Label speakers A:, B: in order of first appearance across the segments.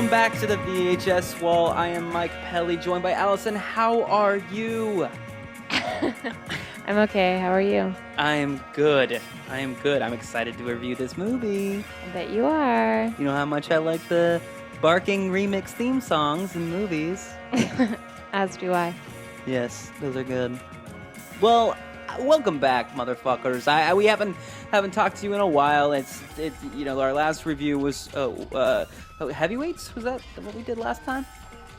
A: Welcome back to the VHS Wall. I am Mike Pelly, joined by Allison. How are you?
B: I'm okay. How are you?
A: I am good. I'm excited to review this movie.
B: I bet you are.
A: You know how much I like the barking remix theme songs in movies.
B: As do I.
A: Yes, those are good. Well, welcome back, motherfuckers. We haven't talked to you in a while. It's our last review was Heavyweights. Was that what we did last time?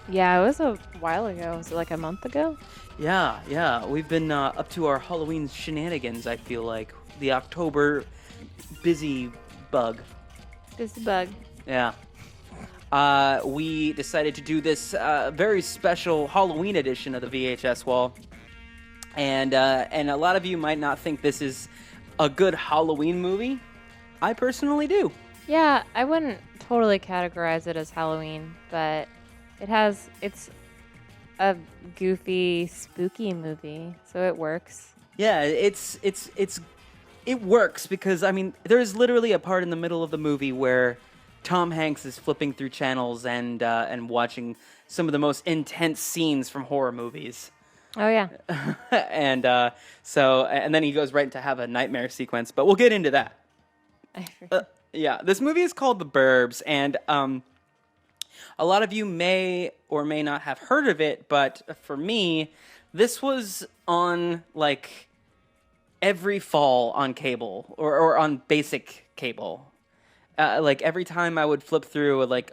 B: Yeah, it was a while ago. Was it like a month ago?
A: Yeah. We've been up to our Halloween shenanigans. I feel like the October busy bug.
B: Busy bug.
A: Yeah. We decided to do this very special Halloween edition of the VHS Wall. And a lot of you might not think this is a good Halloween movie. I personally do.
B: Yeah, I wouldn't totally categorize it as Halloween, but it's a goofy, spooky movie, so it works.
A: Yeah, it works because there's literally a part in the middle of the movie where Tom Hanks is flipping through channels and watching some of the most intense scenes from horror movies.
B: Oh yeah.
A: and then he goes right to have a nightmare sequence, but we'll get into that. Yeah, this movie is called The Burbs, and a lot of you may or may not have heard of it, but for me, this was on like every fall on cable or on basic cable. Like every time I would flip through, like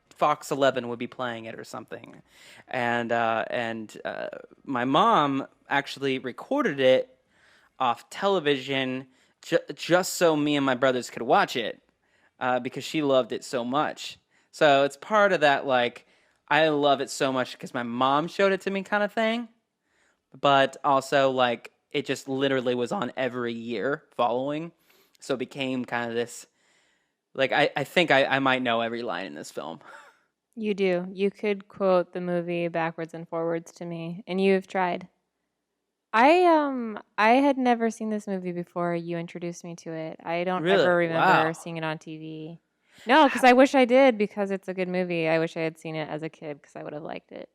A: Fox 11 would be playing it or something, and my mom actually recorded it off television just so me and my brothers could watch it because she loved it so much. So it's part of that, like, I love it so much because my mom showed it to me kind of thing, but also like it just literally was on every year following, so it became kind of this. Like, I think I might know every line in this film.
B: You do. You could quote the movie backwards and forwards to me, and you've tried. I had never seen this movie before you introduced me to it. I don't
A: Really?
B: ever remember
A: Wow.
B: seeing it on TV. No, because I wish I did because it's a good movie. I wish I had seen it as a kid because I would have liked it.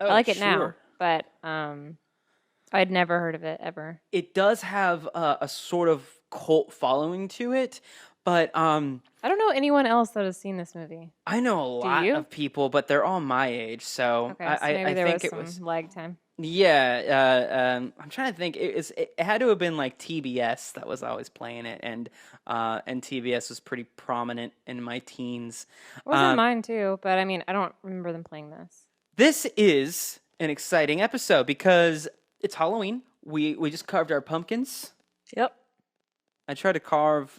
A: Oh,
B: I like it now,
A: sure.
B: but I'd never heard of it ever.
A: It does have a sort of cult following to it, but
B: I don't know anyone else that has seen this movie.
A: I know a lot of people, but they're all my age, so
B: Okay, so maybe
A: I
B: there
A: think
B: was
A: it
B: some
A: was.
B: lag time.
A: Yeah, I'm trying to think. It had to have been like TBS that was always playing it, and TBS was pretty prominent in my teens.
B: It wasn't mine too, but I mean, I don't remember them playing this.
A: This is an exciting episode because it's Halloween. We just carved our pumpkins.
B: Yep.
A: I tried to carve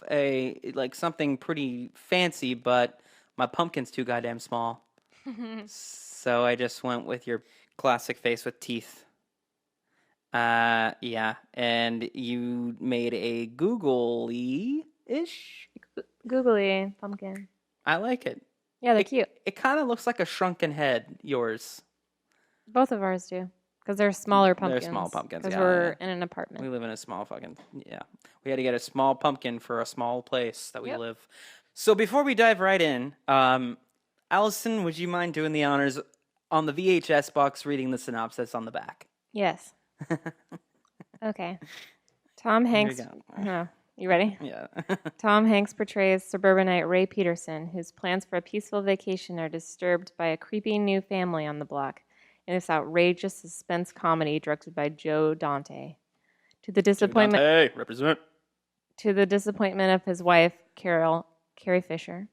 A: something pretty fancy, but my pumpkin's too goddamn small. So I just went with your classic face with teeth. Yeah, and you made a googly-ish?
B: Googly pumpkin.
A: I like it.
B: Yeah, they're cute.
A: It kind of looks like a shrunken head, yours.
B: Both of ours do. Because they're smaller pumpkins.
A: They're small pumpkins,
B: Because
A: yeah.
B: we're in an apartment.
A: We live in a small yeah. We had to get a small pumpkin for a small place that we live. So before we dive right in, Allison, would you mind doing the honors on the VHS box reading the synopsis on the back?
B: Yes. Okay. Tom Hanks.
A: Here we go.
B: No. You ready?
A: Yeah.
B: Tom Hanks portrays suburbanite Ray Peterson, whose plans for a peaceful vacation are disturbed by a creepy new family on the block in this outrageous suspense comedy directed by Joe Dante. To the disappointment of his wife, Carrie Fisher,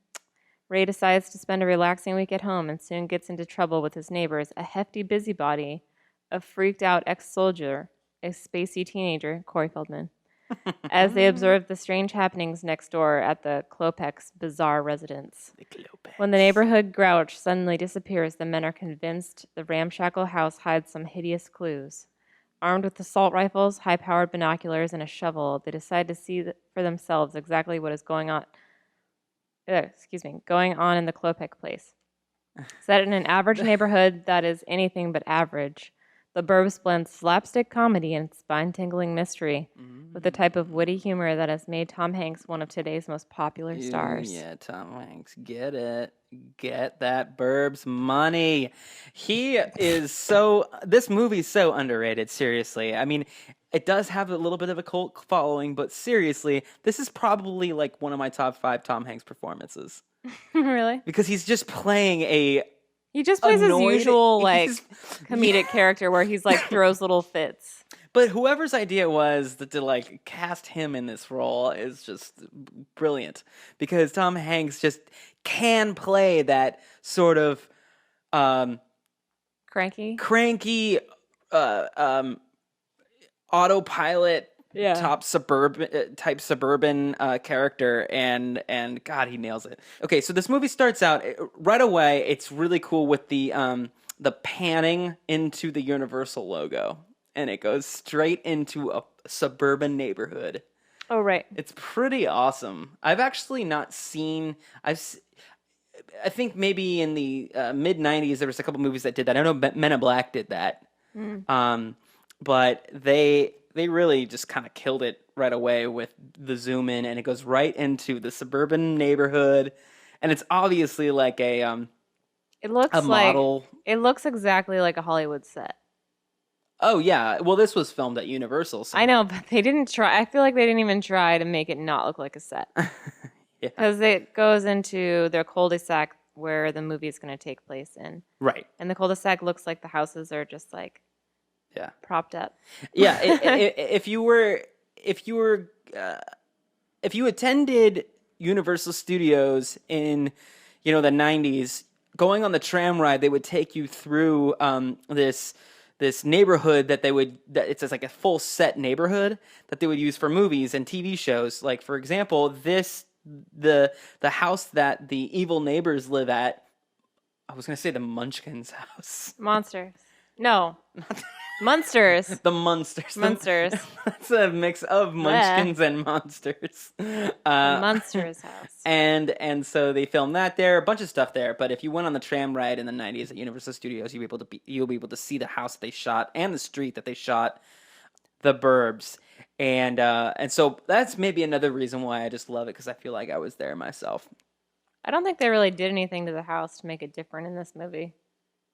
B: Ray decides to spend a relaxing week at home and soon gets into trouble with his neighbors, a hefty busybody, a freaked-out ex-soldier, a spacey teenager, Corey Feldman, as they observe the strange happenings next door at the Klopek's bizarre residence. When the neighborhood grouch suddenly disappears, the men are convinced the ramshackle house hides some hideous clues. Armed with assault rifles, high-powered binoculars, and a shovel, they decide to see for themselves exactly what is going on in the Klopek place. Set in an average neighborhood that is anything but average, The Burbs blends slapstick comedy and spine-tingling mystery with the type of witty humor that has made Tom Hanks one of today's most popular stars.
A: Yeah, Tom Hanks, get it. Get that Burbs money. He is so. This movie's so underrated, seriously. I mean, it does have a little bit of a cult following, but seriously, this is probably like one of my top 5 Tom Hanks performances.
B: Really?
A: Because he's just playing a.
B: He just plays his usual, like,
A: he's-
B: comedic character where he's, like, throws little fits.
A: But whoever's idea was to like cast him in this role is just brilliant, because Tom Hanks just can play that sort of
B: Cranky?
A: autopilot
B: Yeah.
A: type suburban character, and God, he nails it. Okay, so this movie starts out right away. It's really cool with the panning into the Universal logo. And it goes straight into a suburban neighborhood.
B: Oh, right.
A: It's pretty awesome. I've actually not seen. I think maybe in the mid '90s there was a couple movies that did that. I know Men in Black did that, but they really just kind of killed it right away with the zoom in, and it goes right into the suburban neighborhood, and it's obviously like a model.
B: It looks exactly like a Hollywood set.
A: Oh, yeah. Well, this was filmed at Universal. So.
B: I know, but they didn't try. I feel like they didn't even try to make it not look like a set.
A: Yeah.
B: Because it goes into their cul-de-sac where the movie is going to take place in.
A: Right.
B: And the cul-de-sac looks like the houses are just like propped up.
A: Yeah. If you attended Universal Studios in, the 90s, going on the tram ride, they would take you through this neighborhood that it's like a full set neighborhood that they would use for movies and TV shows. Like, for example, the house that the evil neighbors live at. I was gonna say the Munchkins house.
B: Monsters. No. Munsters.
A: The Munsters.
B: Munsters.
A: That's a mix of Munchkins and Monsters.
B: Munsters house.
A: And so they filmed that there, a bunch of stuff there. But if you went on the tram ride in the 90s at Universal Studios, you'll be able to see the house that they shot and the street that they shot the Burbs. And so that's maybe another reason why I just love it, because I feel like I was there myself.
B: I don't think they really did anything to the house to make it different in this movie.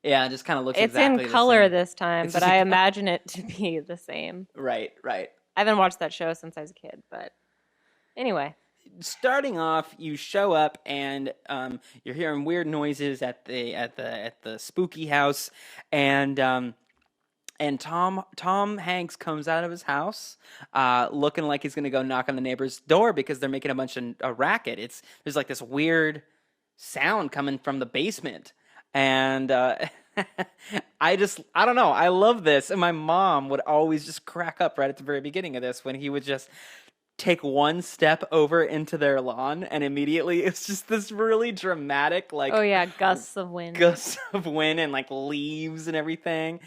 A: Yeah, it just kind of looks
B: it's
A: exactly the same.
B: It's in color this time, but I imagine it to be the same.
A: Right.
B: I haven't watched that show since I was a kid, but anyway.
A: Starting off, you show up and you're hearing weird noises at the spooky house, and Tom Hanks comes out of his house looking like he's gonna go knock on the neighbor's door because they're making a bunch of a racket. There's like this weird sound coming from the basement. And I don't know. I love this. And my mom would always just crack up right at the very beginning of this when he would just take one step over into their lawn, and immediately it's just this really dramatic, like,
B: oh yeah, gusts of wind
A: and like leaves and everything.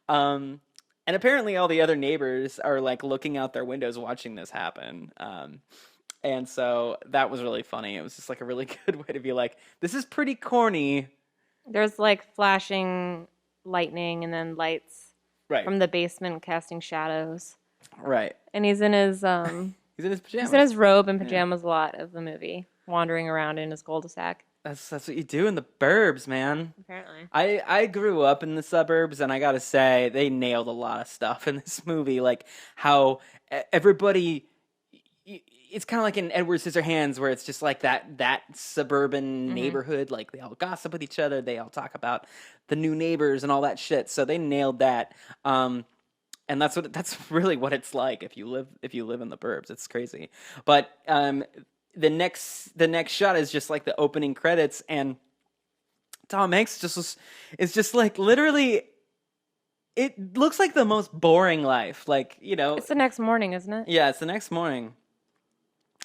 A: And apparently all the other neighbors are like looking out their windows watching this happen. And so that was really funny. It was just like a really good way to be like, this is pretty corny.
B: There's like flashing lightning and then lights from the basement casting shadows.
A: Right.
B: And he's in his
A: he's in his pajamas.
B: He's in his robe and pajamas a lot of the movie, wandering around in his cul-de-sac.
A: That's what you do in the Burbs, man.
B: Apparently.
A: I grew up in the suburbs, and I gotta say, they nailed a lot of stuff in this movie. Like how everybody, it's kind of like in Edward Scissorhands, where it's just like that suburban neighborhood. Like they all gossip with each other, they all talk about the new neighbors and all that shit. So they nailed that. And that's really what it's like if you live in the Burbs. It's crazy. But the next shot is just like the opening credits, and Tom Hanks is just like literally. It looks like the most boring life. Like,
B: it's the next morning, isn't it?
A: Yeah, it's the next morning.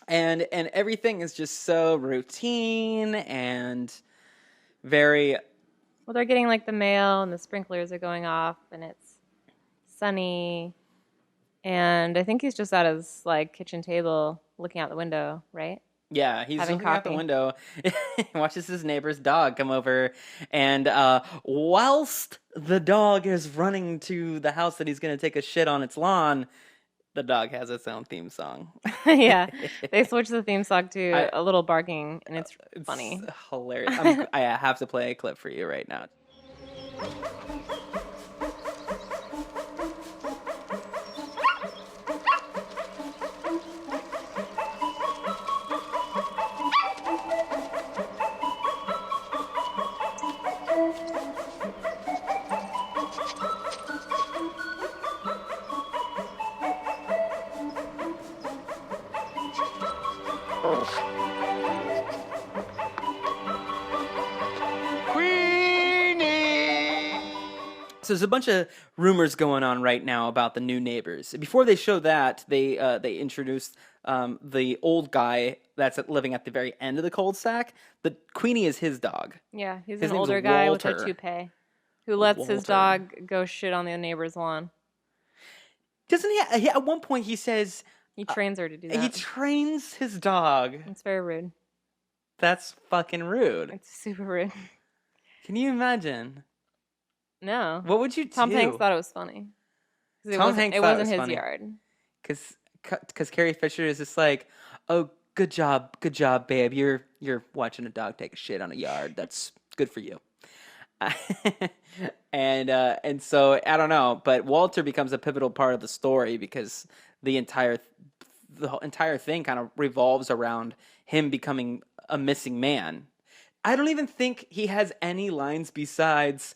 A: And everything is just so routine and very...
B: Well, they're getting like the mail and the sprinklers are going off and it's sunny. And I think he's just at his like kitchen table looking out the window, right?
A: Yeah, he's
B: having
A: looking out the
B: coffee.
A: window, watches his neighbor's dog come over, and whilst the dog is running to the house that he's going to take a shit on its lawn, the dog has its own theme song.
B: Yeah, they switched the theme song to
A: I,
B: a little barking, and it's
A: it's
B: funny.
A: hilarious. I have to play a clip for you right now. So there's a bunch of rumors going on right now about the new neighbors. Before they show that, they introduced the old guy that's living at the very end of the cul-de-sac. The Queenie is his dog.
B: Yeah, he's
A: His
B: an
A: name's
B: older guy with a
A: Walter.
B: toupee who lets his
A: Walter.
B: dog go shit on the neighbor's lawn.
A: Doesn't he? At one point, he says
B: He trains her to do that.
A: he trains his dog.
B: It's very rude.
A: That's fucking rude.
B: It's super rude.
A: Can you imagine?
B: No.
A: What would you do?
B: Tom Hanks thought it was funny. It wasn't his
A: funny.
B: yard.
A: Because Carrie Fisher is just like, oh, good job, babe. You're watching a dog take a shit on a yard. That's good for you. And so I don't know, but Walter becomes a pivotal part of the story because the entire thing kind of revolves around him becoming a missing man. I don't even think he has any lines besides,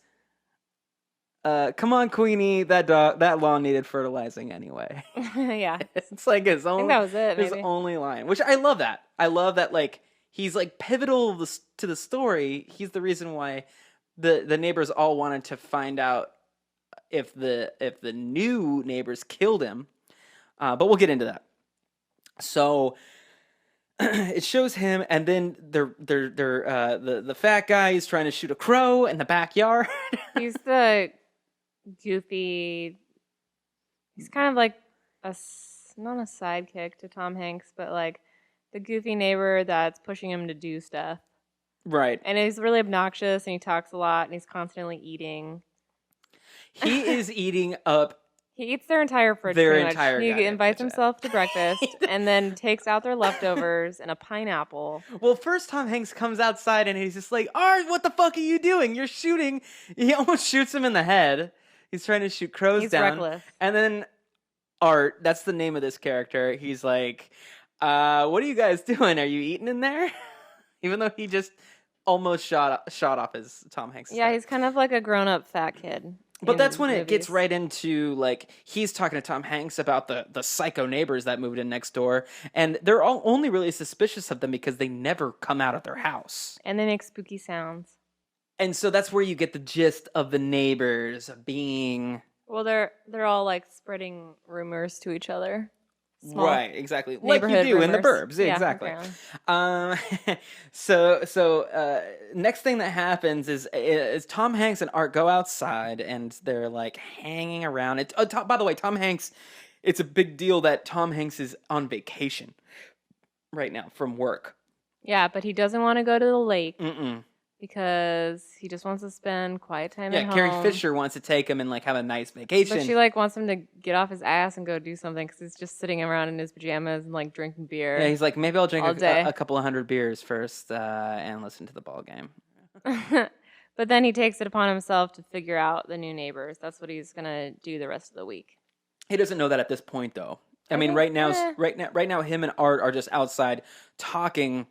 A: come on, Queenie, that lawn needed fertilizing anyway.
B: Yeah.
A: It's like his
B: I think that was it,
A: his
B: maybe.
A: only line, which I love that. I love that, like, he's like pivotal to the story. He's the reason why the neighbors all wanted to find out if the new neighbors killed him. But we'll get into that. So it shows him, and then the fat guy is trying to shoot a crow in the backyard.
B: He's the goofy. He's kind of like not a sidekick to Tom Hanks, but like the goofy neighbor that's pushing him to do stuff.
A: Right.
B: And he's really obnoxious, and he talks a lot, and he's constantly eating.
A: He is eating up.
B: He eats their entire fridge.
A: Their
B: pretty
A: entire
B: much. He
A: goddamn
B: invites
A: fridge.
B: himself to breakfast, and then takes out their leftovers and a pineapple.
A: Well, first Tom Hanks comes outside and he's just like, Art, what the fuck are you doing? You're shooting. He almost shoots him in the head. He's trying to shoot crows
B: He's
A: down.
B: reckless.
A: And then Art, that's the name of this character. He's like, what are you guys doing? Are you eating in there? Even though he just almost shot off his Tom Hanks.
B: Yeah, he's kind of like a grown-up fat kid.
A: But that's when it gets right into, like, he's talking to Tom Hanks about the psycho neighbors that moved in next door, and they're all only really suspicious of them because they never come out of their house.
B: And they make spooky sounds.
A: And so that's where you get the gist of the neighbors being...
B: Well, they're all, like, spreading rumors to each other. Small
A: right, exactly. Like you do
B: rumors.
A: in the Burbs. Yeah, exactly. So next thing that happens is Tom Hanks and Art go outside and they're like hanging around. By the way, Tom Hanks, it's a big deal that Tom Hanks is on vacation right now from work.
B: Yeah, but he doesn't want to go to the lake
A: Mm-mm.
B: because he just wants to spend quiet time at home.
A: Carrie Fisher wants to take him and like have a nice vacation.
B: But she like wants him to get off his ass and go do something because he's just sitting around in his pajamas and like drinking beer.
A: Yeah, he's like, maybe I'll drink
B: all day.
A: a couple of hundred beers first and listen to the ball game.
B: But then he takes it upon himself to figure out the new neighbors. That's what he's gonna do the rest of the week.
A: He doesn't know that at this point, though. I mean, right now, him and Art are just outside talking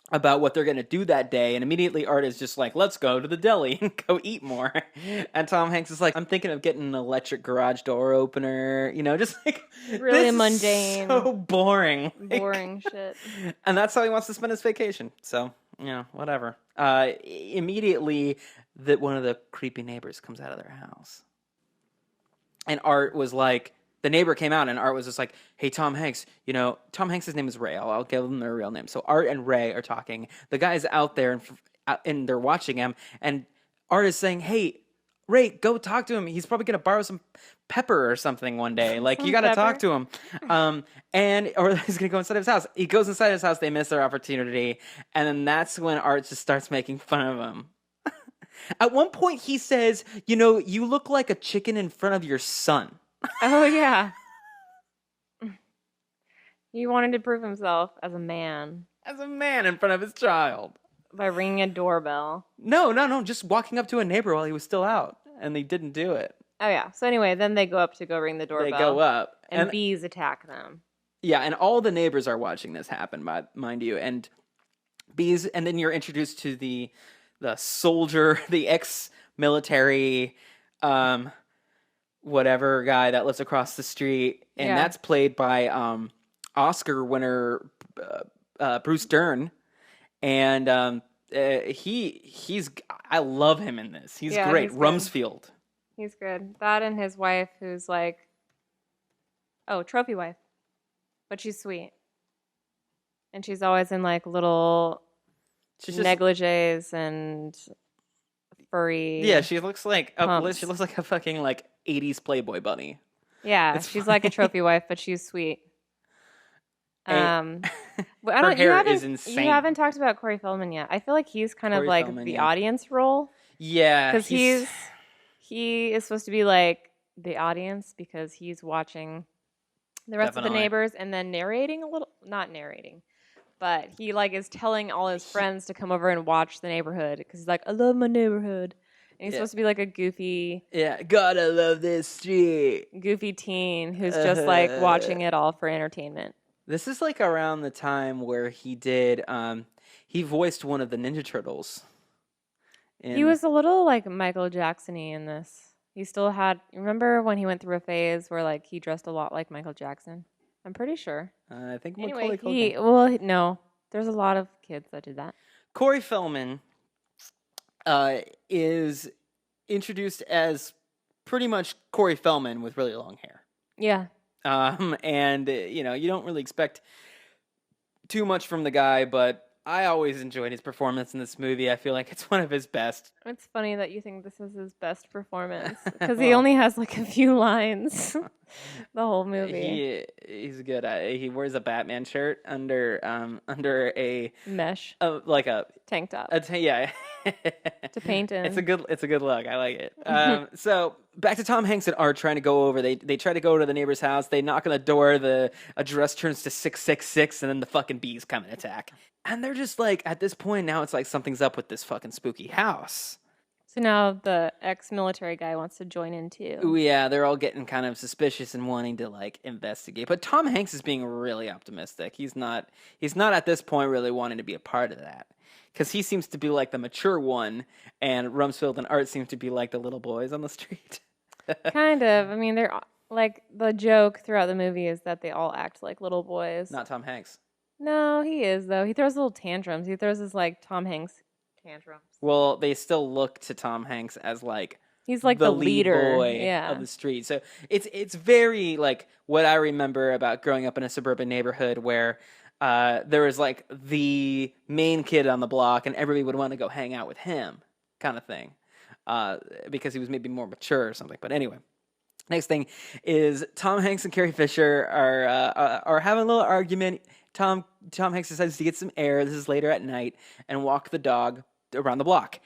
A: about what they're going to do that day, and immediately Art is just like, let's go to the deli and go eat more. And Tom Hanks is like, I'm thinking of getting an electric garage door opener, just like
B: Really
A: this
B: mundane.
A: is so boring.
B: Boring shit.
A: And that's how he wants to spend his vacation. So, whatever. Immediately, one of the creepy neighbors comes out of their house. And Art was like, the neighbor came out and Art was just like, hey, Tom Hanks, Tom Hanks' name is Ray. I'll give him their real name. So Art and Ray are talking. The guy's out there and they're watching him. And Art is saying, hey, Ray, go talk to him. He's probably gonna borrow some pepper or something one day. Like, you gotta talk to him. Or he's gonna go inside his house. He goes inside his house. They miss their opportunity, and then that's when Art just starts making fun of him. At one point, he says, you look like a chicken in front of your son.
B: Oh, yeah. He wanted to prove himself as a man.
A: As a man in front of his child.
B: By ringing a doorbell.
A: No. Just walking up to a neighbor while he was still out. And they didn't do it.
B: Oh, yeah. So anyway, then they go up to go ring the doorbell.
A: They go up.
B: And bees attack them.
A: Yeah, and all the neighbors are watching this happen, mind you. And bees, and then you're introduced to the soldier, the ex-military, whatever guy that lives across the street. And that's played by Oscar winner Bruce Dern. And I love him in this. He's great. He's Rumsfeld.
B: He's good. That and his wife, who's like, trophy wife, but she's sweet, and she's always in like little negligees and furry.
A: Yeah, she looks like a fucking like 80s Playboy bunny.
B: Yeah, she's like a trophy wife, but she's sweet.
A: Her hair is insane.
B: You haven't talked about Corey Feldman yet. I feel like he's kind of like the audience role.
A: Yeah,
B: because he is supposed to be like the audience because he's watching the rest of the neighbors and then narrating a little, not narrating, but he like is telling all his friends to come over and watch the neighborhood because he's like, I love my neighborhood. And he's supposed to be like a goofy,
A: gotta love this street,
B: goofy teen who's just like watching it all for entertainment.
A: This is like around the time where he did, he voiced one of the Ninja Turtles.
B: He was a little like Michael Jackson-y in this. He still had, remember when he went through a phase where like he dressed a lot like Michael Jackson? I'm pretty sure.
A: I think
B: anyway, no, there's a lot of kids that did that.
A: Corey Feldman is introduced as pretty much Corey Feldman with really long hair.
B: Yeah.
A: And you don't really expect too much from the guy, but I always enjoyed his performance in this movie. I feel like it's one of his best.
B: It's funny that you think this is his best performance because he only has like a few lines the whole movie.
A: He's good at it. He wears a Batman shirt under a
B: mesh,
A: like a
B: tank top.
A: To
B: paint in.
A: It's a good look. I like it. So back to Tom Hanks and Art trying to go over. They try to go to the neighbor's house. They knock on the door. The address turns to 666, and then the fucking bees come and attack. And they're just like, at this point now, it's like something's up with this fucking spooky house.
B: So now the ex-military guy wants to join in too.
A: Ooh, yeah, they're all getting kind of suspicious and wanting to like investigate. But Tom Hanks is being really optimistic. He's not at this point really wanting to be a part of that. Because he seems to be like the mature one, and Rumsfeld and Art seem to be like the little boys on the street.
B: Kind of. I mean, they're like, the joke throughout the movie is that they all act like little boys.
A: Not Tom Hanks.
B: No, he is, though. He throws little tantrums. He throws his, like, Tom Hanks tantrums.
A: Well, they still look to Tom Hanks as, like,
B: he's like the leader
A: boy of the street. So it's very, like, what I remember about growing up in a suburban neighborhood where there was, like, the main kid on the block, and everybody would want to go hang out with him, kind of thing, because he was maybe more mature or something. But anyway. Next thing is Tom Hanks and Carrie Fisher are having a little argument. Tom Hanks decides to get some air. This is later at night, and walk the dog around the block.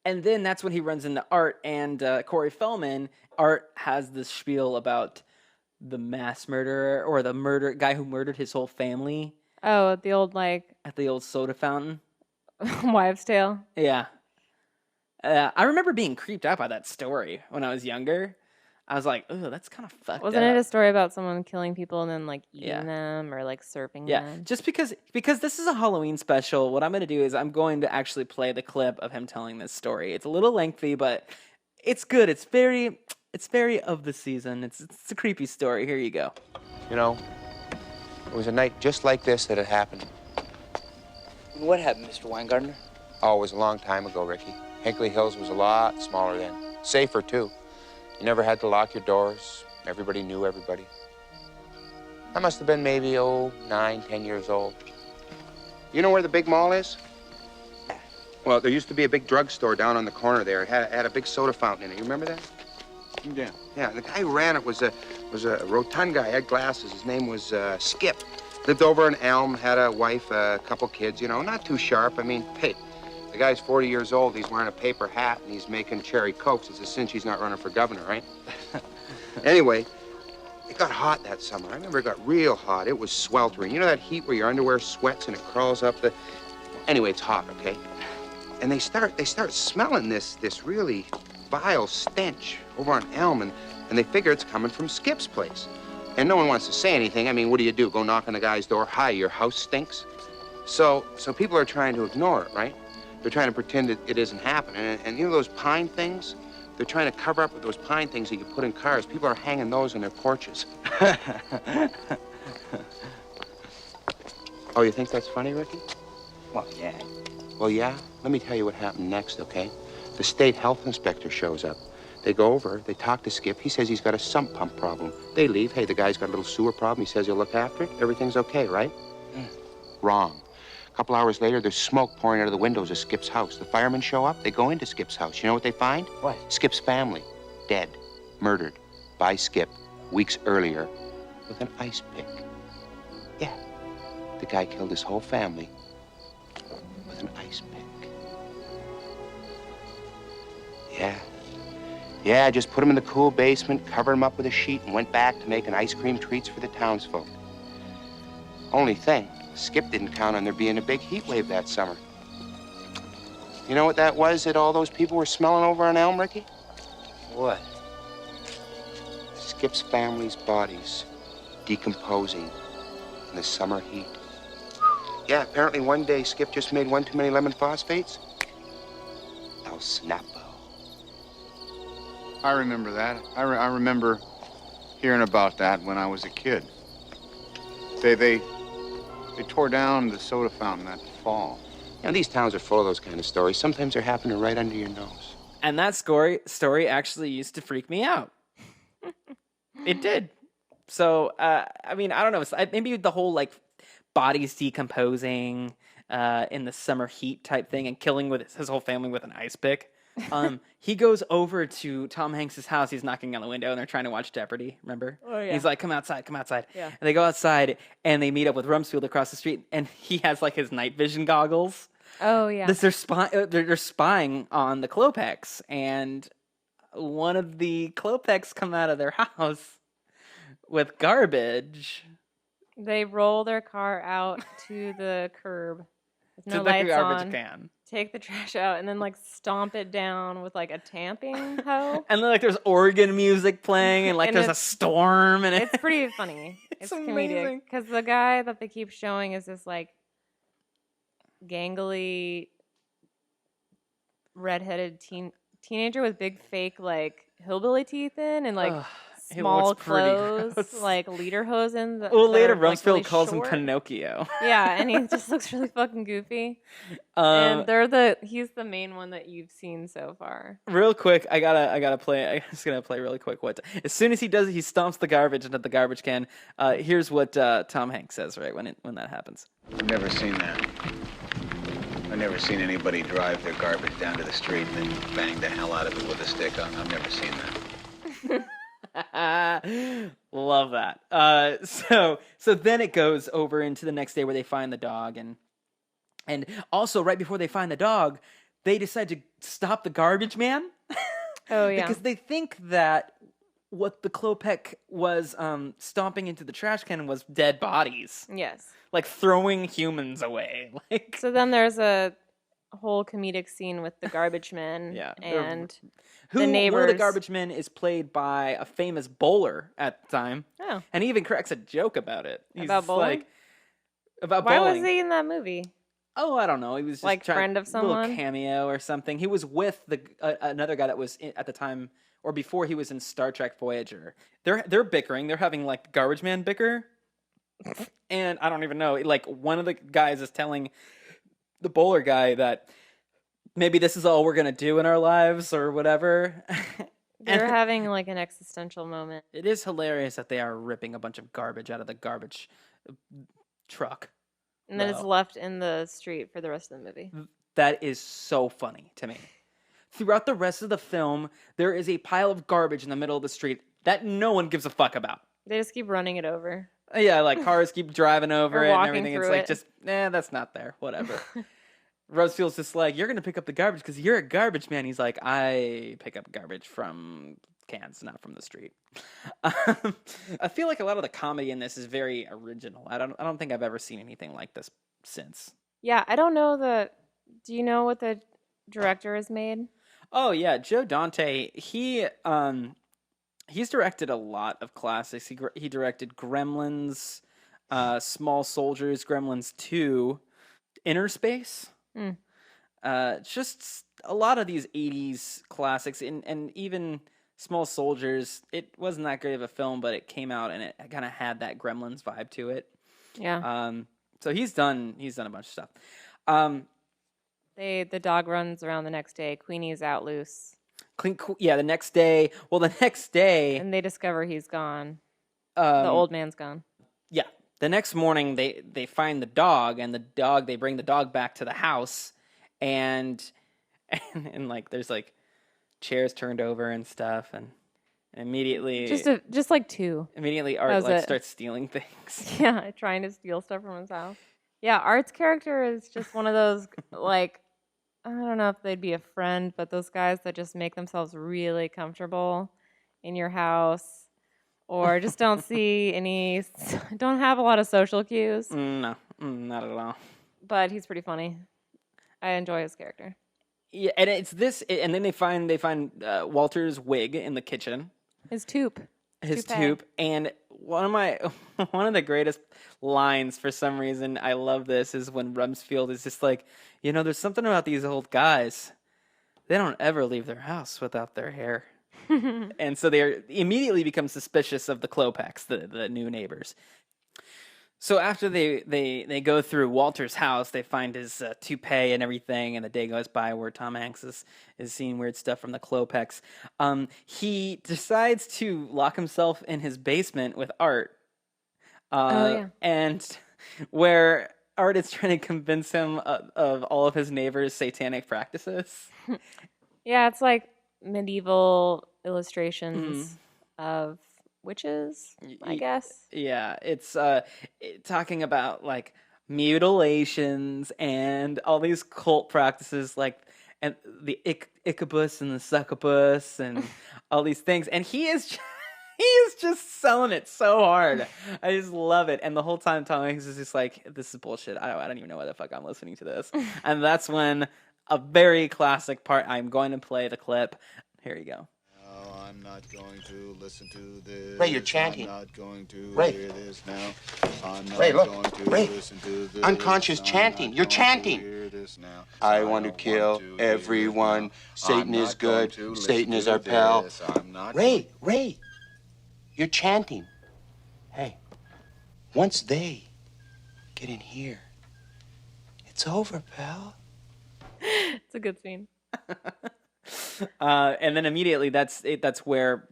A: And then that's when he runs into Art and Corey Feldman. Art has this spiel about the mass murderer or the guy who murdered his whole family.
B: Oh, the old at
A: the old soda fountain.
B: Wives' Tale.
A: Yeah. I remember being creeped out by that story when I was younger. I was like, "Oh, that's kind of fucked up."
B: Wasn't it a story about someone killing people and then like eating them or like serving them?
A: Yeah, just because this is a Halloween special, what I'm going to do is I'm going to actually play the clip of him telling this story. It's a little lengthy, but it's good. It's very of the season. It's a creepy story. Here you go.
C: You know, it was a night just like this that it happened.
D: What happened, Mr. Weingartner?
C: Oh, it was a long time ago, Ricky. Hinkley Hills was a lot smaller then. Safer, too. You never had to lock your doors. Everybody knew everybody. I must have been maybe, 9, 10 years old. You know where the big mall is? Well, there used to be a big drugstore down on the corner there. It had a big soda fountain in it. You remember that?
E: Yeah.
C: Yeah, the guy who ran it was a rotund guy, had glasses. His name was Skip. Lived over in Elm, had a wife, a couple kids, you know, not too sharp. I mean, hey, the guy's 40 years old, he's wearing a paper hat, and he's making cherry cokes. It's a cinch he's not running for governor, right? Anyway, it got hot that summer. I remember it got real hot. It was sweltering. You know that heat where your underwear sweats and it crawls up the... Anyway, it's hot, okay? And they start smelling this really vile stench over on Elm, and they figure it's coming from Skip's place. And no one wants to say anything. I mean, what do? Go knock on the guy's door? Hi, your house stinks? So people are trying to ignore it, right? They're trying to pretend that it isn't happening. And you know those pine things? They're trying to cover up with those pine things that you put in cars. People are hanging those on their porches. Oh, you think that's funny, Ricky?
D: Well, yeah.
C: Well, yeah? Let me tell you what happened next, okay? The state health inspector shows up. They go over, they talk to Skip. He says he's got a sump pump problem. They leave. Hey, the guy's got a little sewer problem. He says he'll look after it. Everything's okay, right? Wrong. A couple hours later, there's smoke pouring out of the windows of Skip's house. The firemen show up. They go into Skip's house. You know what they find?
D: What?
C: Skip's family. Dead. Murdered. By Skip. Weeks earlier. With an ice pick. Yeah. The guy killed his whole family. With an ice pick. Yeah. Yeah, just put him in the cool basement, covered him up with a sheet, and went back to making ice cream treats for the townsfolk. Only thing, Skip didn't count on there being a big heat wave that summer. You know what that was that all those people were smelling over on Elm, Ricky?
D: What?
C: Skip's family's bodies decomposing in the summer heat. Yeah, apparently one day Skip just made one too many lemon phosphates. El Snapo.
E: I remember that. I remember hearing about that when I was a kid. They tore down the soda fountain that fall.
C: You know, these towns are full of those kind of stories. Sometimes they're happening right under your nose.
A: And that story actually used to freak me out. It did. So, I mean, I don't know. Maybe the whole, like, bodies decomposing in the summer heat type thing and killing with his whole family with an ice pick. He goes over to Tom Hanks's house. He's knocking on the window, and they're trying to watch Jeopardy. Remember?
B: Oh yeah.
A: He's like, "Come outside, come outside."
B: Yeah.
A: And they go outside, and they meet up with Rumsfeld across the street, and he has like his night vision goggles.
B: Oh yeah.
A: They're spying on the Klopeks, and one of the Klopeks come out of their house with garbage.
B: They roll their car out to the curb with no
A: to the
B: lights
A: garbage
B: on.
A: can.
B: Take the trash out and then like stomp it down with like a tamping hoe.
A: And then like there's organ music playing and like
B: And
A: there's a storm and
B: It's pretty funny. It's comedic
A: amazing.
B: because the guy that they keep showing is this like gangly redheaded teenager with big fake like hillbilly teeth in and like
A: Ugh, it
B: small
A: looks pretty
B: clothes,
A: gross.
B: like lederhosen.
A: Well, later
B: that are, like,
A: Rumsfeld
B: really
A: calls him
B: short.
A: Pinocchio.
B: Yeah, and he just looks really fucking goofy. And he's the main one that you've seen so far.
A: Real quick, I gotta play. I'm just gonna play really quick. As soon as he does it, he stomps the garbage into the garbage can. Here's what Tom Hanks says right when that happens.
F: I've never seen that. I've never seen anybody drive their garbage down to the street and then bang the hell out of it with a stick. I've never seen that.
A: Love that. So then it goes over into the next day where they find the dog and also right before they find the dog, they decide to stop the garbage man.
B: Oh yeah,
A: Because they think that what the Klopek was stomping into the trash can was dead bodies,
B: yes.
A: like throwing humans away. Like
B: So then there's a whole comedic scene with the garbage men.
A: Yeah,
B: and
A: who
B: the
A: one of the
B: neighbors.
A: garbage men is played by a famous bowler at the time.
B: Oh,
A: And he even cracks a joke about it. He's
B: About bowling?
A: like, about
B: why
A: bowling.
B: was he in that movie?
A: Oh, I don't know. He was just
B: Like friend of
A: little
B: someone?
A: cameo or something. He was with the another guy that was at the time or before he was in Star Trek Voyager. They're bickering. They're having like garbage man bicker, and I don't even know. Like one of the guys is telling the bowler guy that maybe this is all we're gonna do in our lives or whatever.
B: They're having like an existential moment.
A: It is hilarious that they are ripping a bunch of garbage out of the garbage truck.
B: And then it's
A: No.
B: left in the street for the rest of the movie.
A: That is so funny to me. Throughout the rest of the film, there is a pile of garbage in the middle of the street that no one gives a fuck about.
B: They just keep running it over.
A: Yeah, like cars keep driving over
B: Or
A: it and
B: walking
A: everything. It's
B: through
A: like,
B: it.
A: just, that's not there. Whatever. Rosefield's just like, you're going to pick up the garbage because you're a garbage man. He's like, I pick up garbage from cans, not from the street. I feel like a lot of the comedy in this is very original. I don't think I've ever seen anything like this since.
B: Yeah, I don't know do you know what the director has made?
A: Oh yeah, Joe Dante. He's directed a lot of classics. He directed Gremlins, Small Soldiers, Gremlins 2, Inner Space. Just a lot of these 80s classics, and even Small Soldiers. It wasn't that great of a film, but it came out and it kind of had that Gremlins vibe to it.
B: Yeah.
A: So he's done a bunch of stuff.
B: The dog runs around the next day. Queenie's out loose.
A: Yeah, the next day. Well, the next day,
B: And they discover he's gone. The old man's gone.
A: yeah, the next morning they find the dog, and they bring the dog back to the house, and like there's like chairs turned over and stuff, and immediately
B: Just like two.
A: immediately Art like starts stealing things.
B: Yeah, trying to steal stuff from his house. Yeah, Art's character is just one of those, like, I don't know if they'd be a friend, but those guys that just make themselves really comfortable in your house or just don't don't have a lot of social cues.
A: No, not at all.
B: But he's pretty funny. I enjoy his character.
A: Yeah, and it's this, and then they find Walter's wig in the kitchen.
B: His toupee.
A: His toupee, and one of the greatest lines for some reason I love this is when Rumsfeld is just like, there's something about these old guys. They don't ever leave their house without their hair. And so they immediately become suspicious of the Klopeks, the new neighbors. So after they go through Walter's house, they find his toupee and everything, and the day goes by where Tom Hanks is seeing weird stuff from the Klopeks. He decides to lock himself in his basement with Art. And where Art is trying to convince him of all of his neighbors' satanic practices.
B: Yeah, it's like medieval illustrations of witches, I guess.
A: Yeah, it's talking about like mutilations and all these cult practices, like and the Ichabus and the succubus and all these things, and he is just selling it so hard. I just love it, and the whole time Tom Hanks is just like, "This is bullshit. I don't even know why the fuck I'm listening to this." And that's when a very classic part. I'm going to play the clip. Here you go.
G: I'm not going to listen to this.
C: Ray, you're chanting.
G: I'm not going to
C: Ray.
G: hear this now. I'm not
C: Ray, look.
G: going to
C: Ray.
G: listen to this.
C: Unconscious
G: I'm
C: chanting.
G: not
C: You're
G: going to
C: chanting.
G: hear this now.
C: I want to
G: don't
C: kill
G: want to hear this
C: everyone.
G: now.
C: Satan
G: I'm
C: is
G: not going
C: good.
G: to
C: Satan
G: listen
C: is
G: to
C: our pal.
G: this. I'm not
C: Ray, you're chanting. Hey, once they get in here, it's over, pal.
B: It's a good scene.
A: And then immediately that's where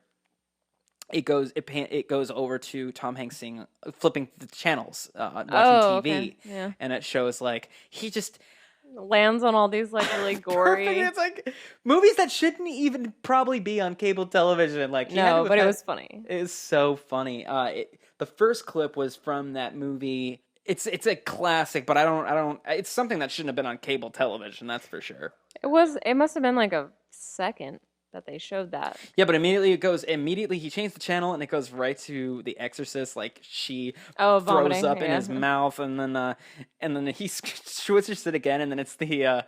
A: it goes over to Tom Hanks flipping the channels, watching TV,
B: okay. Yeah.
A: and it shows like he just
B: Lands on all these like really gory.
A: perfect. It's like movies that shouldn't even probably be on cable television. Like
B: No, but it was funny.
A: It was so funny. The first clip was from that movie. It's a classic, but I don't. It's something that shouldn't have been on cable television. That's for sure.
B: It must have been like a second that they showed that.
A: Yeah, but immediately he changed the channel and it goes right to The Exorcist. Like she throws
B: vomiting,
A: up in
B: yeah.
A: his mouth, and then he switches it again, and then it's the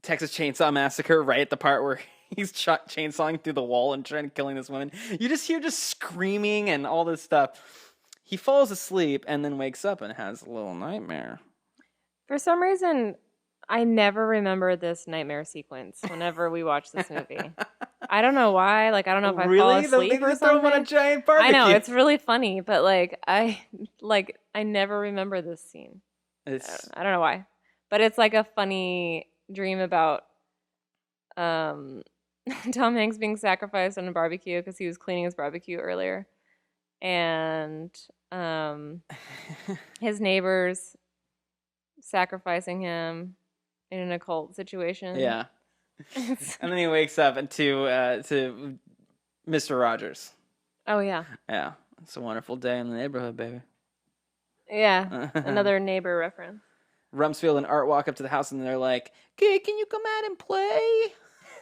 A: Texas Chainsaw Massacre right at the part where he's chainsawing through the wall and trying to killing this woman. You just hear screaming and all this stuff. He falls asleep and then wakes up and has a little nightmare.
B: For some reason, I never remember this nightmare sequence whenever we watch this movie. I don't know why. Like, I don't know if I fall asleep or
A: throw him on a
B: something.
A: giant barbecue.
B: I know, it's really funny, but I never remember this scene. I don't know why. But it's like a funny dream about Tom Hanks being sacrificed on a barbecue because he was cleaning his barbecue earlier. And his neighbors sacrificing him in an occult situation.
A: Yeah. And then he wakes up to Mr. Rogers.
B: Oh, yeah.
A: Yeah. It's a wonderful day in the neighborhood, baby.
B: Yeah. Another neighbor reference.
A: Rumsfeld and Art walk up to the house and they're like, "Okay, can you come out and play?"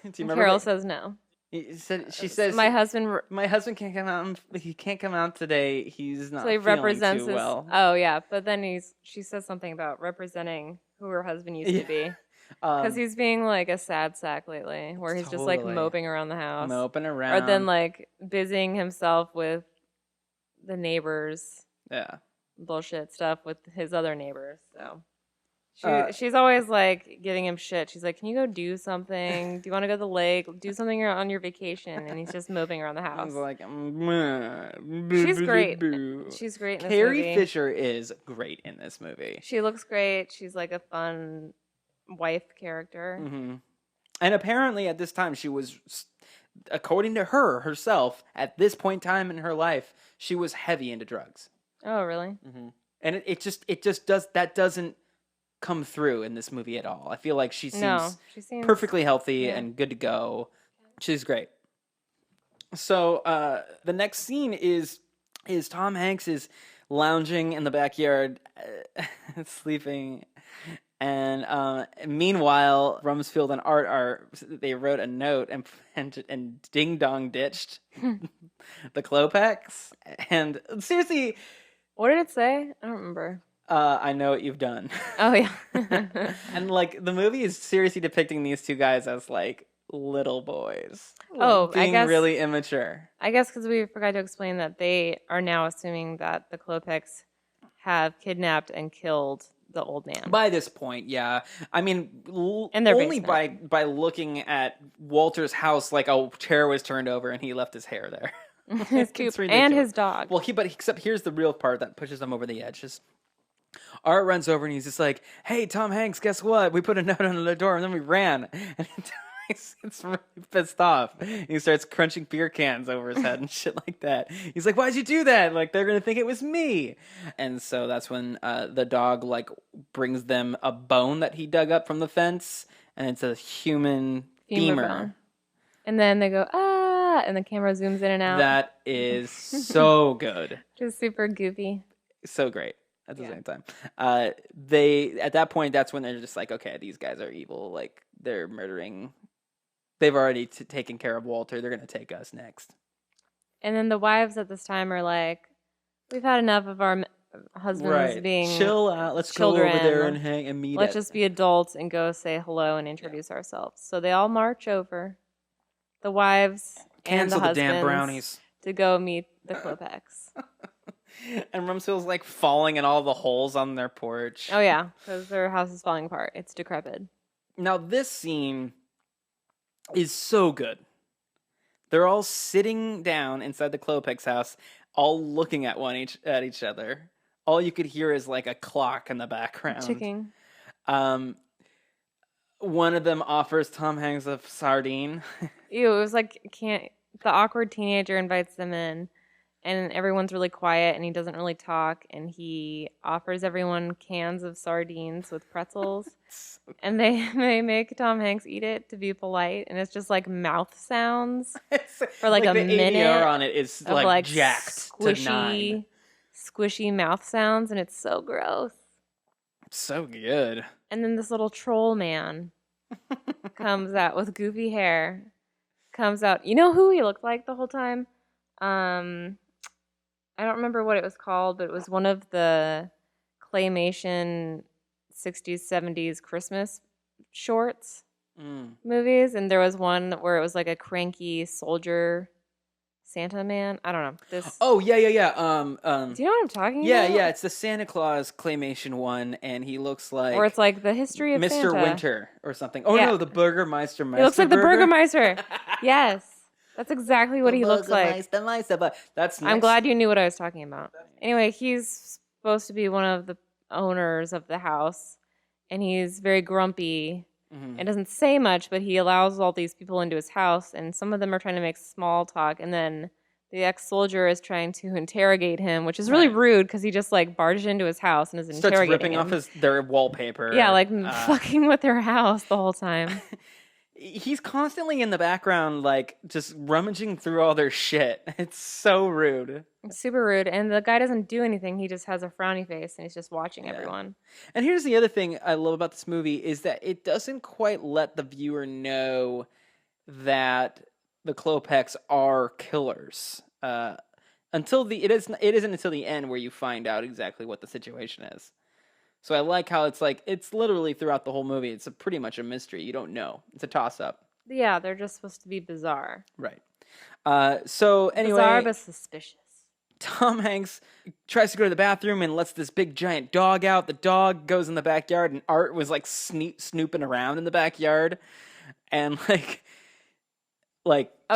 A: Do you remember?
B: Carol says no.
A: She says,
B: My husband
A: can't come out. He can't come out today. He's not
B: so he
A: feeling
B: represents
A: too
B: this.
A: well."
B: Oh, yeah. But then she says something about representing who her husband used to be. Because he's being like a sad sack lately, where he's just like
A: Totally.
B: moping around the house.
A: Moping around.
B: Or then like busying himself with the neighbors.
A: Yeah.
B: Bullshit stuff with his other neighbors. So she's always like giving him shit. She's like, "Can you go do something? Do you want to go to the lake? Do something on your vacation?" And he's just moping around the house.
A: He's like,
B: she's great. She's great in this movie.
A: Carrie Fisher is great in this movie.
B: She looks great. She's like a fun wife character.
A: Mm-hmm. And apparently at this time she was, according to herself, at this point in time in her life, she was heavy into drugs.
B: Oh, really?
A: Mm-hmm. And it just doesn't come through in this movie at all. I feel like she seems perfectly healthy and good to go. She's great. So the next scene is Tom Hanks is lounging in the backyard, sleeping. And meanwhile, Rumsfeld and Art they wrote a note and ding dong ditched the Klopex. And seriously,
B: what did it say? I don't remember.
A: I know what you've done.
B: Oh yeah.
A: And like the movie is seriously depicting these two guys as like little boys. Being really immature.
B: I guess because we forgot to explain that they are now assuming that the Klopex have kidnapped and killed the old man.
A: By this point, yeah. I mean,
B: only
A: by looking at Walter's house, like a chair was turned over and he left his hair there.
B: His coop and his dog.
A: Well, except here's the real part that pushes him over the edge. Just Art runs over and he's just like, "Hey, Tom Hanks, guess what? We put a note on the door and then we ran." And it's really pissed off. He starts crunching beer cans over his head and shit like that. He's like, "Why'd you do that? Like, they're going to think it was me." And so that's when the dog, like, brings them a bone that he dug up from the fence. And it's a human femur. Bone.
B: And then they go, "Ah," and the camera zooms in and out.
A: That is so good.
B: Just super goofy.
A: So great. At the same time, at that point, that's when they're just like, okay, these guys are evil. Like, they're murdering. They've already taken care of Walter. They're going to take us next.
B: And then the wives at this time are like, "We've had enough of our husbands being
A: chill out. Let's
B: children.
A: Go over there and hang and meet.
B: Let's just be adults and go say hello and introduce ourselves." So they all march over, the wives
A: Cancel
B: and the husbands,
A: damn brownies,
B: to go meet the Klopex.
A: And Rumsfeld's like falling in all the holes on their porch.
B: Oh yeah, because their house is falling apart. It's decrepit.
A: Now this scene is so good. They're all sitting down inside the Klopex house, all looking at at each other. All you could hear is like a clock in the background.
B: Ticking.
A: One of them offers Tom Hanks a sardine.
B: Ew, it was like the awkward teenager invites them in. And everyone's really quiet, and he doesn't really talk, and he offers everyone cans of sardines with pretzels, and they make Tom Hanks eat it to be polite, and it's just like mouth sounds for like a minute. The
A: ADR on it is like jacked
B: squishy,
A: to 9.
B: Squishy mouth sounds, and it's so gross.
A: It's so good.
B: And then this little troll man comes out with goofy hair. Comes out. You know who he looked like the whole time? I don't remember what it was called, but it was one of the claymation 60s, 70s Christmas shorts movies. And there was one where it was like a cranky soldier Santa man. I don't know.
A: Oh, yeah.
B: Do you know what I'm talking about?
A: Yeah. It's the Santa Claus claymation one, and he looks like...
B: Or it's like the history of
A: Mr.
B: Santa.
A: Winter or something. Oh, no, the Burgermeister.
B: He looks like the Burgermeister. Yes. That's exactly what he looks like.
A: That's
B: I'm glad you knew what I was talking about. Anyway, he's supposed to be one of the owners of the house, and he's very grumpy and doesn't say much, but he allows all these people into his house, and some of them are trying to make small talk, and then the ex-soldier is trying to interrogate him, which is really rude because he just like barged into his house and is
A: Starts
B: interrogating
A: ripping
B: him.
A: off their wallpaper.
B: Yeah, like fucking with their house the whole time.
A: He's constantly in the background, like just rummaging through all their shit. It's so rude.
B: It's super rude, and the guy doesn't do anything. He just has a frowny face and he's just watching everyone.
A: And here's the other thing I love about this movie is that it doesn't quite let the viewer know that the Klopeks are killers. Until it isn't until the end where you find out exactly what the situation is. So I like how it's literally throughout the whole movie. It's pretty much a mystery. You don't know. It's a toss up.
B: Yeah, they're just supposed to be bizarre.
A: Right. So anyway,
B: Bizarre but suspicious.
A: Tom Hanks tries to go to the bathroom and lets this big giant dog out. The dog goes in the backyard, and Art was like snooping around in the backyard, and
B: oh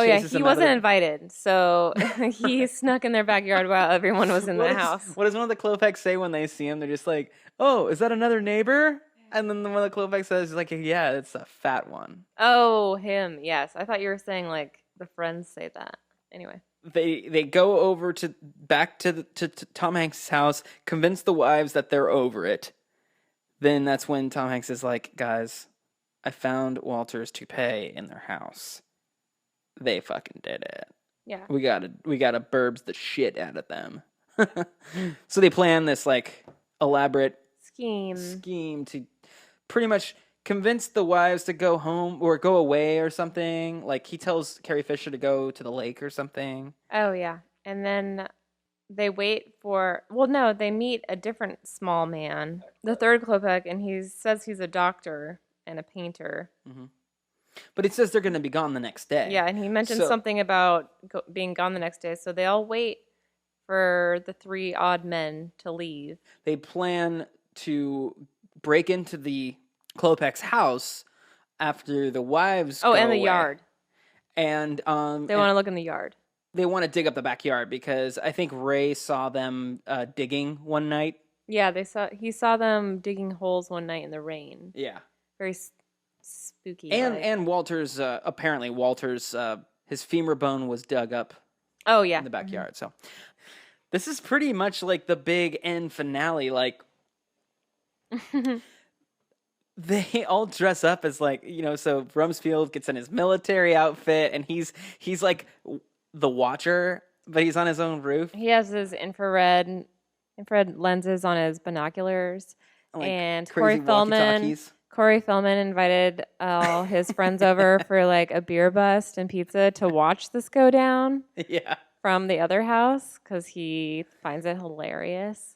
B: yeah, he wasn't invited, so he snuck in their backyard while everyone was in the house.
A: What does one of the Klopeks say when they see him? They're just like, "Oh, is that another neighbor?" And then one of the Klopeks says, "Like, yeah, it's a fat one."
B: Oh, him. Yes, I thought you were saying like the friends say that. Anyway.
A: They go over back to Tom Hanks' house, convince the wives that they're over it. Then that's when Tom Hanks is like, "Guys, I found Walter's toupee in their house. They fucking did it.
B: Yeah.
A: We gotta Burbs the shit out of them." So they plan this like elaborate scheme to pretty much convince the wives to go home or go away or something. Like he tells Carrie Fisher to go to the lake or something.
B: Oh yeah. And then they wait for they meet a different small man, the third Klopek, and he says he's a doctor and a painter.
A: Mm-hmm. But it says they're going to be gone the next day.
B: Yeah, and he mentioned something about being gone the next day, so they all wait for the three odd men to leave.
A: They plan to break into the Klopek's house after the wives go
B: and the
A: away.
B: yard.
A: And
B: they want to look in the yard.
A: They want to dig up the backyard because I think Ray saw them digging one night.
B: Yeah, he saw them digging holes one night in the rain.
A: Yeah.
B: Very spooky.
A: And Walter's apparently his femur bone was dug up.
B: Oh yeah.
A: In the backyard. So this is pretty much like the big end finale. Like they all dress up as like, so Rumsfeld gets in his military outfit and he's like the watcher, but he's on his own roof.
B: He has his infrared lenses on his binoculars. Like and Corey Feldman invited all his friends over for like a beer bust and pizza to watch this go down.
A: Yeah.
B: From the other house because he finds it hilarious.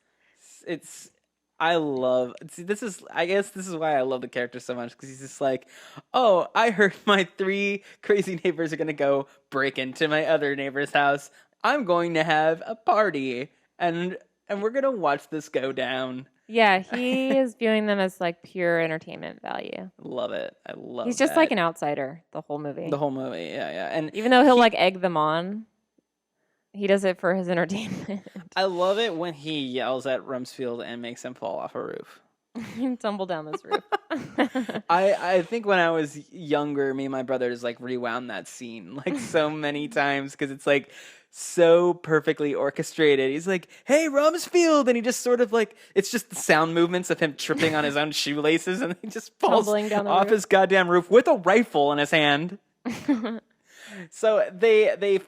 A: I guess this is why I love the character so much because he's just like, oh, I heard my 3 crazy neighbors are going to go break into my other neighbor's house. I'm going to have a party and we're going to watch this go down.
B: Yeah, he is viewing them as like pure entertainment value.
A: Love it. I love it.
B: He's just like an outsider the whole movie.
A: Yeah. And
B: even though he'll like egg them on, he does it for his entertainment.
A: I love it when he yells at Rumsfeld and makes him fall off a roof.
B: Tumble down this roof.
A: I think when I was younger, me and my brothers like rewound that scene like so many times because it's like so perfectly orchestrated. He's like, "Hey, Rumsfeld," and he just sort of like it's just the sound movements of him tripping on his own shoelaces, and he just falls off his goddamn roof with a rifle in his hand. So they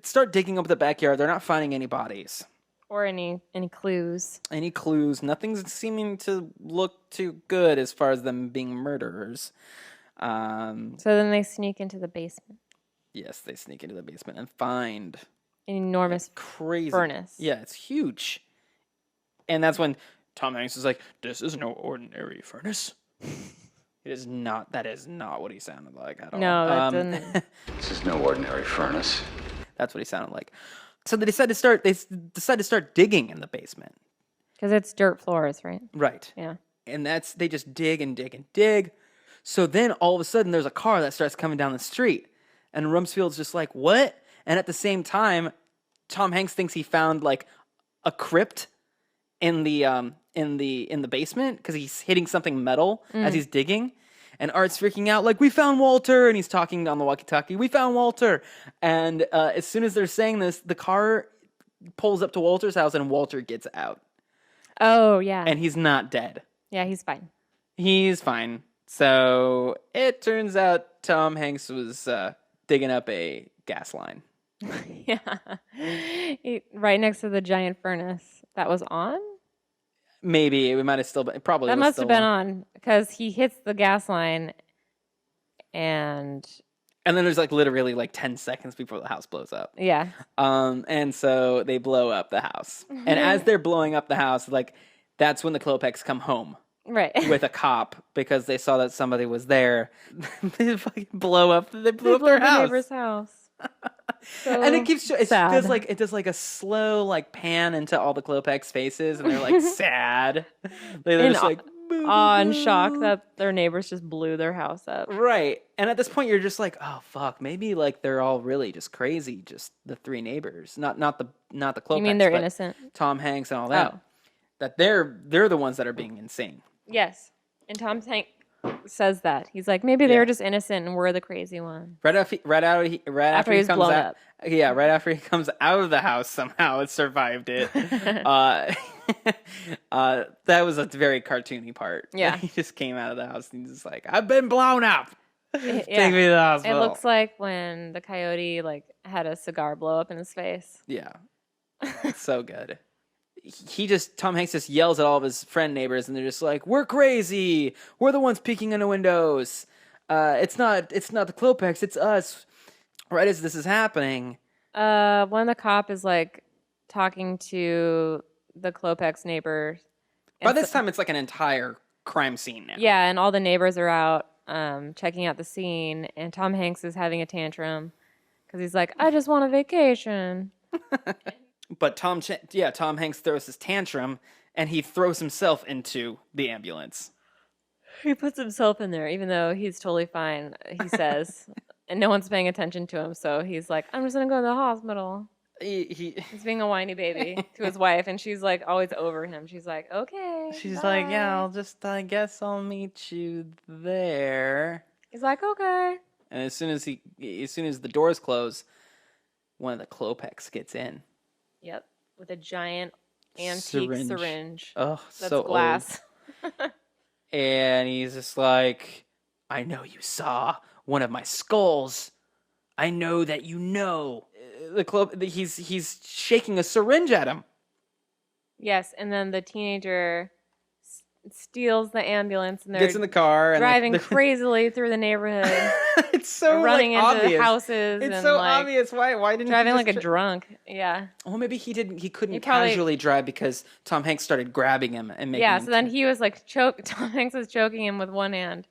A: start digging up the backyard. They're not finding any bodies
B: or any clues.
A: Any clues? Nothing's seeming to look too good as far as them being murderers.
B: So then they sneak into the basement.
A: Yes, they sneak into the basement and find
B: an enormous
A: crazy
B: furnace.
A: Yeah, it's huge. And that's when Tom Hanks is like, "This is no ordinary furnace." That is not what he sounded like at all.
B: No, that didn't.
F: This is no ordinary furnace.
A: That's what he sounded like. So they decide to start digging in the basement.
B: Because it's dirt floors, right?
A: Right.
B: Yeah.
A: And they just dig and dig and dig. So then all of a sudden there's a car that starts coming down the street. And Rumsfeld's just like, "What?" And at the same time, Tom Hanks thinks he found like a crypt in the basement because he's hitting something metal as he's digging, And Art's freaking out, like, we found Walter! And he's talking on the walkie-talkie, we found Walter! And as soon as they're saying this, the car pulls up to Walter's house and Walter gets out.
B: Oh, yeah.
A: And he's not dead.
B: Yeah, he's fine.
A: He's fine. So it turns out Tom Hanks was digging up a gas line.
B: Yeah. Right next to the giant furnace that was on?
A: Maybe. It might have still been. Probably
B: That
A: was
B: must have
A: still
B: been on because he hits the gas line and
A: then there's like literally like 10 seconds before the house blows up.
B: yeah.
A: And so they blow up the house. And as they're blowing up the house, like that's when the Klopeks come home.
B: Right.
A: With a cop because they saw that somebody was there. They fucking blow up. They blew up their
B: the
A: house.
B: neighbor's house. So
A: And it keeps it
B: sad.
A: does like a slow like pan into all the Klopeks faces, and they're like sad. They're just like
B: awe and shock that their neighbors just blew their house up.
A: right. And at this point, you're just like, oh fuck, maybe like they're all really just crazy, just the three neighbors, not the Klopeks.
B: You mean they're
A: but
B: innocent?
A: Tom Hanks and all that.
B: Oh.
A: That they're the ones that are being insane.
B: Yes. And Tom Hanks says that. He's like, maybe they were just innocent and we're the crazy one.
A: Right after he
B: was
A: comes
B: blown
A: out,
B: up.
A: Yeah, right after he comes out of the house, somehow it survived it. That was a very cartoony part.
B: Yeah.
A: He just came out of the house and he's just like, I've been blown up.
B: Yeah.
A: Take me to the
B: It
A: hospital.
B: looks like when the coyote like had a cigar blow up in his face.
A: Yeah. It's so good. Tom Hanks just yells at all of his friend neighbors, and they're just like, we're crazy. We're the ones peeking into windows. It's not the Klopeks, it's us. Right as this is happening.
B: When the cop is like talking to the Klopeks neighbor.
A: By this time, it's like an entire crime scene now.
B: Yeah, and all the neighbors are out checking out the scene, and Tom Hanks is having a tantrum because he's like, I just want a vacation.
A: But Tom Hanks throws his tantrum, and he throws himself into the ambulance.
B: He puts himself in there, even though he's totally fine, he says. And no one's paying attention to him, so he's like, I'm just going to go to the hospital. He's being a whiny baby to his wife, and she's like always over him. She's like, okay.
A: She's
B: bye.
A: like, yeah, I guess I'll meet you there.
B: He's like, okay.
A: And as soon as the doors close, one of the Klopeks gets in.
B: Yep, with a giant antique syringe.
A: Oh,
B: that's
A: so
B: glass.
A: old. And he's just like, I know you saw one of my skulls. I know that you know. He's shaking a syringe at him.
B: Yes, and then the teenager steals the ambulance and they're
A: Gets in the car
B: driving
A: and
B: crazily through the neighborhood.
A: It's so
B: running into
A: obvious.
B: houses.
A: It's
B: and
A: so
B: like,
A: obvious. Why didn't
B: driving
A: he
B: like
A: just
B: a drunk? Yeah.
A: Well, maybe he didn't. He couldn't
B: probably-
A: casually drive because Tom Hanks started grabbing him and making.
B: Yeah.
A: him
B: So then he was like Tom Hanks was choking him with one hand.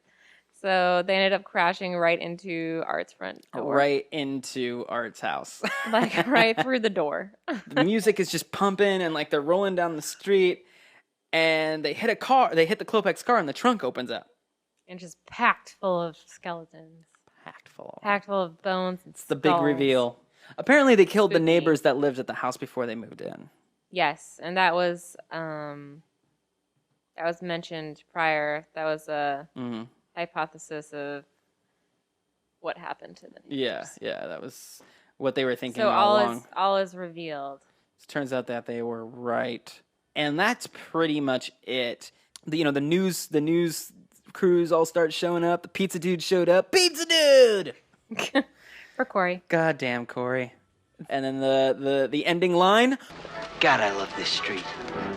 B: So they ended up crashing right into Art's front door.
A: right into Art's house.
B: Like right through the door.
A: The music is just pumping and like they're rolling down the street, and they hit a car. They hit the Klopeks car, and the trunk opens up.
B: And just packed full of skeletons. Packed full of bones and
A: It's the big
B: skulls.
A: reveal. Apparently, they killed the
B: Spooky.
A: neighbors that lived at the house before they moved in.
B: Yes, and that was mentioned prior. That was a hypothesis of what happened to the neighbors.
A: Yeah, that was what they were thinking
B: So
A: all along.
B: all is revealed.
A: It turns out that they were right, and that's pretty much it. The news crews all start showing up. The pizza dude showed up. Pizza dude.
B: For Corey.
A: Goddamn Corey. And then the ending line.
D: God, I love this street.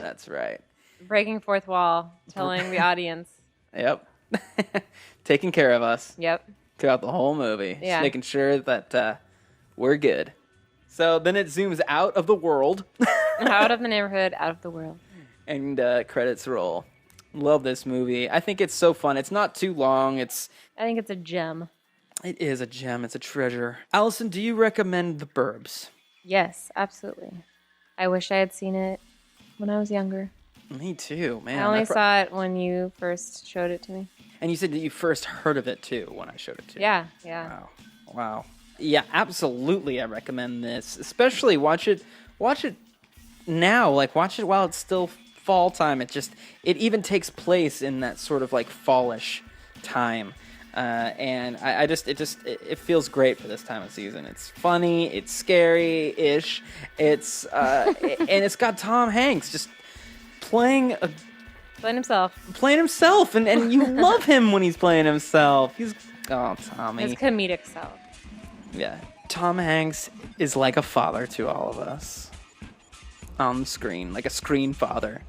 A: That's right.
B: Breaking fourth wall, telling the audience.
A: Yep. Taking care of us
B: Yep.
A: throughout the whole movie.
B: Yeah.
A: Just making sure that we're good. So then it zooms out of the world.
B: Out of the neighborhood, out of the world.
A: And credits roll. Love this movie. I think it's so fun. It's not too long.
B: I think it's a gem.
A: It is a gem. It's a treasure. Allison, do you recommend The Burbs?
B: Yes, absolutely. I wish I had seen it when I was younger.
A: Me too, man.
B: I only saw it when you first showed it to me.
A: And you said that you first heard of it too when I showed it to you.
B: Yeah.
A: Wow. Yeah, absolutely. I recommend this. Especially watch it now. Like watch it while it's still fall time. It even takes place in that sort of like fallish time. And it feels great for this time of season. It's funny, it's scary-ish, and it's got Tom Hanks just playing himself, and you love him when he's playing himself. Tommy.
B: His comedic self.
A: Yeah. Tom Hanks is like a father to all of us on the screen, like a screen father,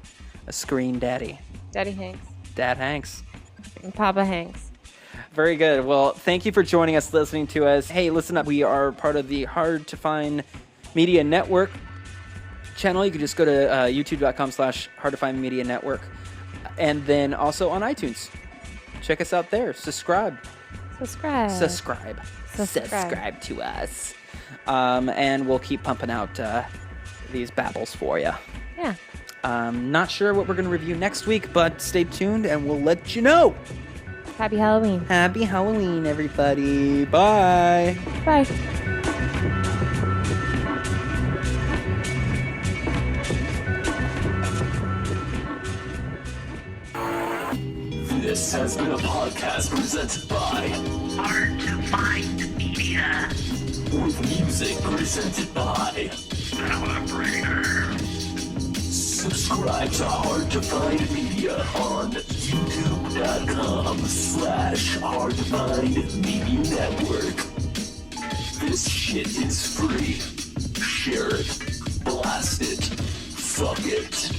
A: a screen daddy.
B: Daddy Hanks.
A: Dad Hanks.
B: And Papa Hanks.
A: Very good. Well, thank you for joining us, listening to us. Hey, listen up. We are part of the Hard to Find Media Network channel. You can just go to youtube.com/Hard to Find Media Network. And then also on iTunes. Check us out there. Subscribe to us. And we'll keep pumping out these babbles for you.
B: Yeah.
A: Not sure what we're going to review next week, but stay tuned and we'll let you know.
B: Happy Halloween.
A: Happy Halloween, everybody. Bye.
B: Bye.
H: This has been a podcast presented by
I: Hard to Find Media.
H: With music presented by
I: Calibrator.
H: Subscribe to Hard to Find Media on youtube.com/Hard to Find Media Network. This shit is free. Share it. Blast it. Fuck it.